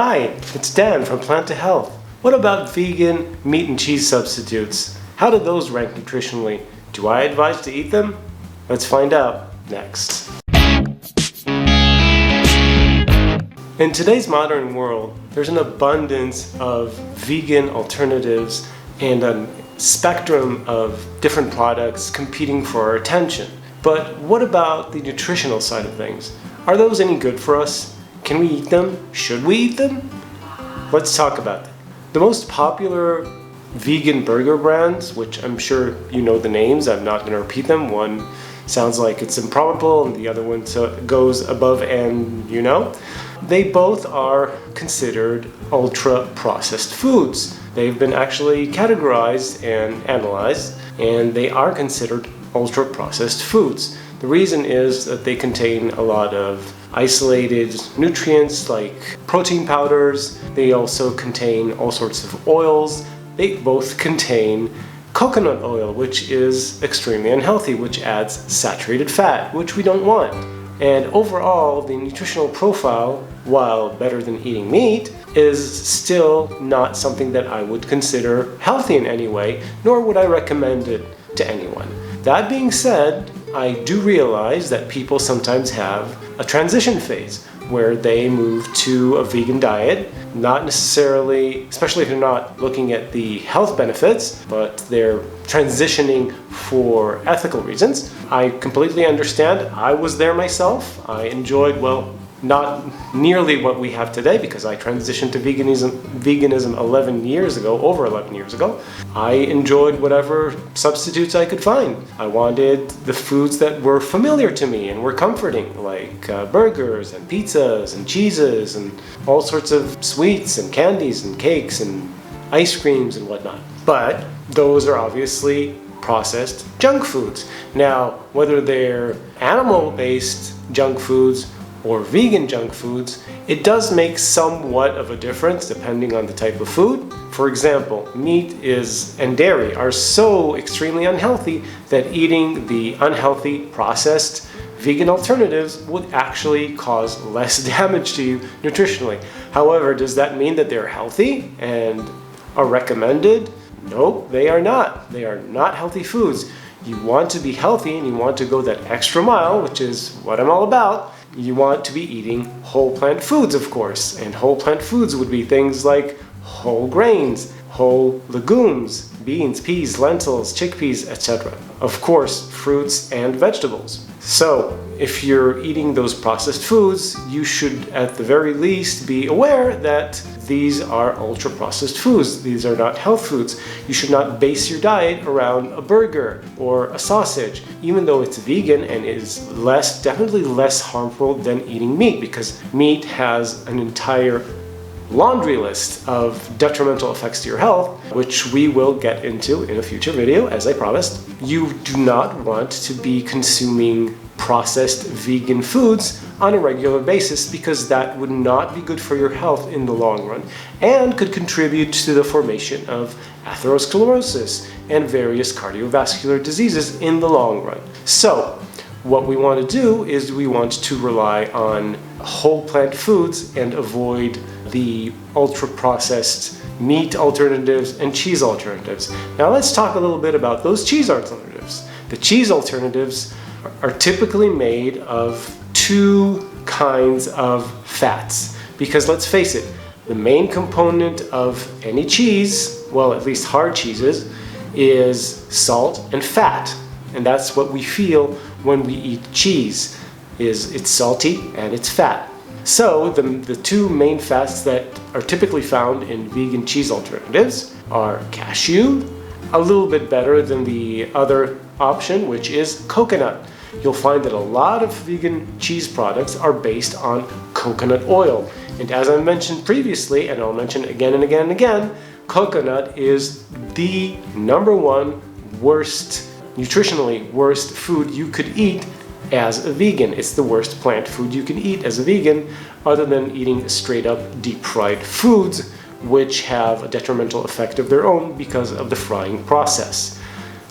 Hi, it's Dan from Plant to Health. What about vegan meat and cheese substitutes? How do those rank nutritionally? Do I advise to eat them? Let's find out next. In today's modern world, there's an abundance of vegan alternatives and a spectrum of different products competing for our attention. But what about the nutritional side of things? Are those any good for us? Can we eat them? Should we eat them? Let's talk about that. The most popular vegan burger brands, which I'm sure you know the names, I'm not going to repeat them. One sounds like it's improbable and the other one goes above and you know. They both are considered ultra-processed foods. They've been actually categorized and analyzed, and they are considered ultra-processed foods. The reason is that they contain a lot of isolated nutrients like protein powders. They also contain all sorts of oils. They both contain coconut oil, which is extremely unhealthy, which adds saturated fat, which we don't want. And overall, the nutritional profile, while better than eating meat, is still not something that I would consider healthy in any way, nor would I recommend it to anyone. That being said, I do realize that people sometimes have a transition phase where they move to a vegan diet, not necessarily, especially if they're not looking at the health benefits, but they're transitioning for ethical reasons. I completely understand. I was there myself. I enjoyed, well, not nearly what we have today because I transitioned to veganism over 11 years ago. I enjoyed whatever substitutes I could find. I wanted the foods that were familiar to me and were comforting, like burgers and pizzas and cheeses and all sorts of sweets and candies and cakes and ice creams and whatnot. But those are obviously processed junk foods. Now, whether they're animal-based junk foods or vegan junk foods, it does make somewhat of a difference depending on the type of food. For example, meat and dairy are so extremely unhealthy that eating the unhealthy processed vegan alternatives would actually cause less damage to you nutritionally. However, does that mean that they're healthy and are recommended? No, they are not. They are not healthy foods. You want to be healthy and you want to go that extra mile, which is what I'm all about. You want to be eating whole plant foods, of course, and whole plant foods would be things like whole grains, whole legumes, beans, peas, lentils, chickpeas, etc. Of course, fruits and vegetables. So, if you're eating those processed foods, you should at the very least be aware that these are ultra-processed foods. These are not health foods. You should not base your diet around a burger or a sausage, even though it's vegan and is definitely less harmful than eating meat, because meat has an entire laundry list of detrimental effects to your health, which we will get into in a future video, as I promised. You do not want to be consuming processed vegan foods on a regular basis because that would not be good for your health in the long run and could contribute to the formation of atherosclerosis and various cardiovascular diseases in the long run. So, what we want to do is we want to rely on whole plant foods and avoid the ultra-processed meat alternatives and cheese alternatives. Now let's talk a little bit about those cheese alternatives. The cheese alternatives are typically made of two kinds of fats, because let's face it, the main component of any cheese, well, at least hard cheeses, is salt and fat. And that's what we feel when we eat cheese, is it's salty and it's fat. So the two main fats that are typically found in vegan cheese alternatives are cashew, a little bit better than the other option, which is coconut. You'll find that a lot of vegan cheese products are based on coconut oil. And as I mentioned previously, and I'll mention again and again and again, coconut is the number one nutritionally worst food you could eat as a vegan. It's the worst plant food you can eat as a vegan, other than eating straight up deep fried foods, which have a detrimental effect of their own because of the frying process.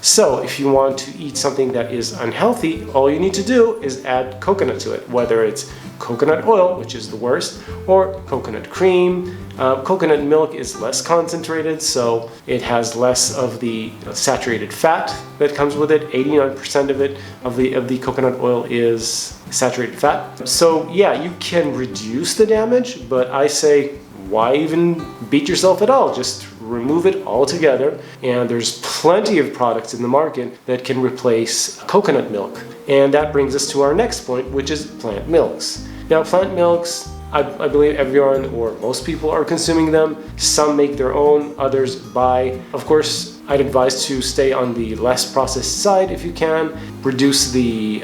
So if you want to eat something that is unhealthy, all you need to do is add coconut to it, whether it's coconut oil, which is the worst, or coconut cream. Coconut milk is less concentrated, so it has less of the saturated fat that comes with it. 89% of it, of the coconut oil, is saturated fat. So yeah, you can reduce the damage, but I say, why even beat yourself at all? Just remove it altogether, and there's plenty of products in the market that can replace coconut milk. And that brings us to our next point, which is plant milks. Now, plant milks, I believe everyone or most people are consuming them. Some make their own, others buy. Of course, I'd advise to stay on the less processed side if you can. Reduce the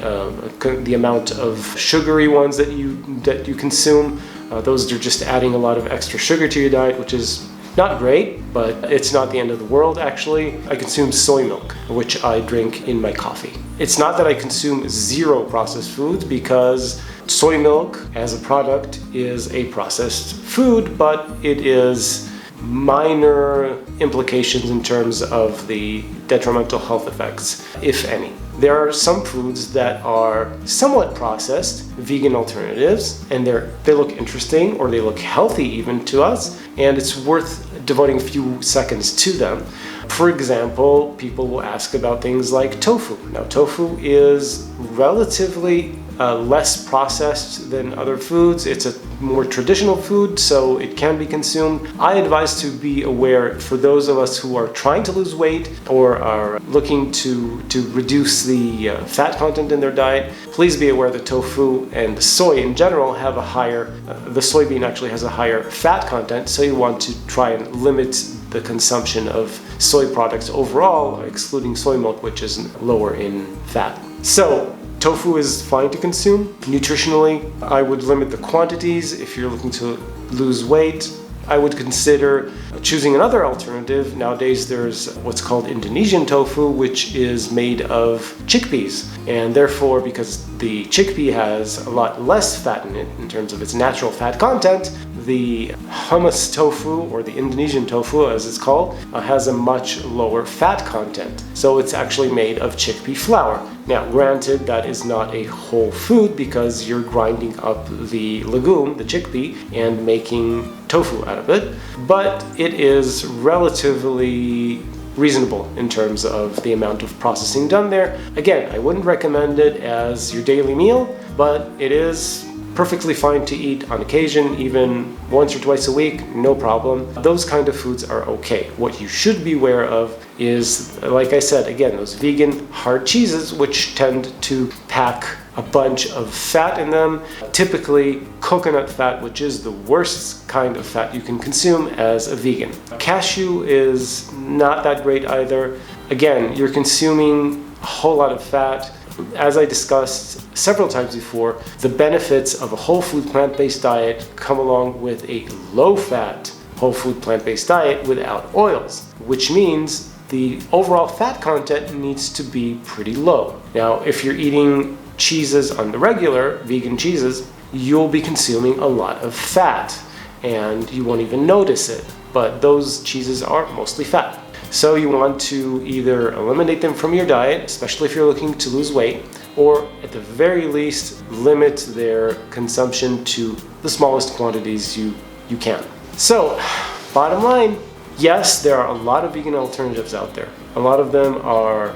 amount of sugary ones that you consume. Those are just adding a lot of extra sugar to your diet, which is not great, but it's not the end of the world, actually. I consume soy milk, which I drink in my coffee. It's not that I consume zero processed foods, because soy milk as a product is a processed food, but it is minor implications in terms of the detrimental health effects, if any. There are some foods that are somewhat processed, vegan alternatives, and they look interesting, or they look healthy even to us, and it's worth devoting a few seconds to them. For example, people will ask about things like tofu. Now, tofu is relatively less processed than other foods. It's a more traditional food, so it can be consumed. I advise to be aware, for those of us who are trying to lose weight or are looking to reduce the fat content in their diet, please be aware that tofu and soy in general have a higher, the soybean actually has a higher fat content, so you want to try and limit the consumption of soy products overall, excluding soy milk, which is lower in fat. So, tofu is fine to consume. Nutritionally, I would limit the quantities. If you're looking to lose weight, I would consider choosing another alternative. Nowadays, there's what's called Indonesian tofu, which is made of chickpeas. And therefore, because the chickpea has a lot less fat in it in terms of its natural fat content, the hummus tofu, or the Indonesian tofu as it's called, has a much lower fat content. So it's actually made of chickpea flour. Now, granted, that is not a whole food, because you're grinding up the legume, the chickpea, and making tofu out of it, but it is relatively reasonable in terms of the amount of processing done there. Again, I wouldn't recommend it as your daily meal, but it is perfectly fine to eat on occasion, even once or twice a week, no problem. Those kind of foods are okay. What you should be aware of is, like I said, again, those vegan hard cheeses, which tend to pack a bunch of fat in them, typically coconut fat, which is the worst kind of fat you can consume as a vegan. Cashew is not that great either. Again, you're consuming a whole lot of fat. As I discussed several times before, the benefits of a whole food plant-based diet come along with a low-fat whole food plant-based diet without oils, which means the overall fat content needs to be pretty low. Now, if you're eating cheeses on the regular, vegan cheeses, you'll be consuming a lot of fat, and you won't even notice it, but those cheeses are mostly fat. So you want to either eliminate them from your diet, especially if you're looking to lose weight, or at the very least, limit their consumption to the smallest quantities you can. So, bottom line, yes, there are a lot of vegan alternatives out there. A lot of them are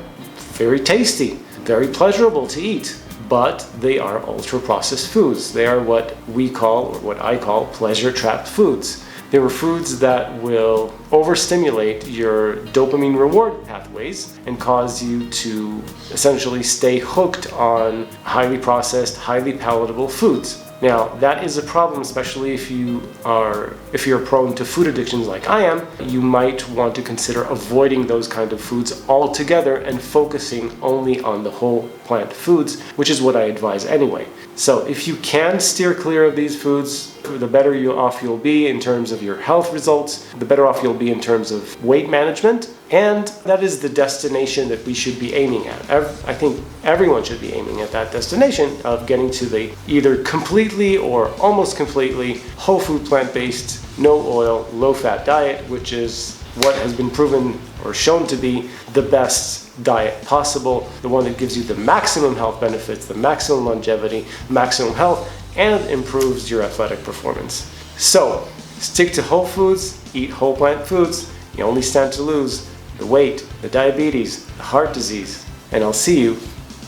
very tasty, very pleasurable to eat, but they are ultra-processed foods. They are what we call, or what I call, pleasure-trapped foods. They were foods that will overstimulate your dopamine reward pathways and cause you to essentially stay hooked on highly processed, highly palatable foods. Now, that is a problem, especially if you're prone to food addictions like I am. You might want to consider avoiding those kind of foods altogether and focusing only on the whole plant foods, which is what I advise anyway. So if you can steer clear of these foods, the better off you'll be in terms of your health results, the better off you'll be in terms of weight management, and that is the destination that we should be aiming at. I think everyone should be aiming at that destination of getting to the either completely or almost completely whole food plant-based, no oil, low fat diet, which is what has been proven or shown to be the best diet possible, the one that gives you the maximum health benefits, the maximum longevity, maximum health, and it improves your athletic performance. So, stick to whole foods, eat whole plant foods. You only stand to lose the weight, the diabetes, the heart disease, and I'll see you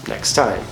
next time.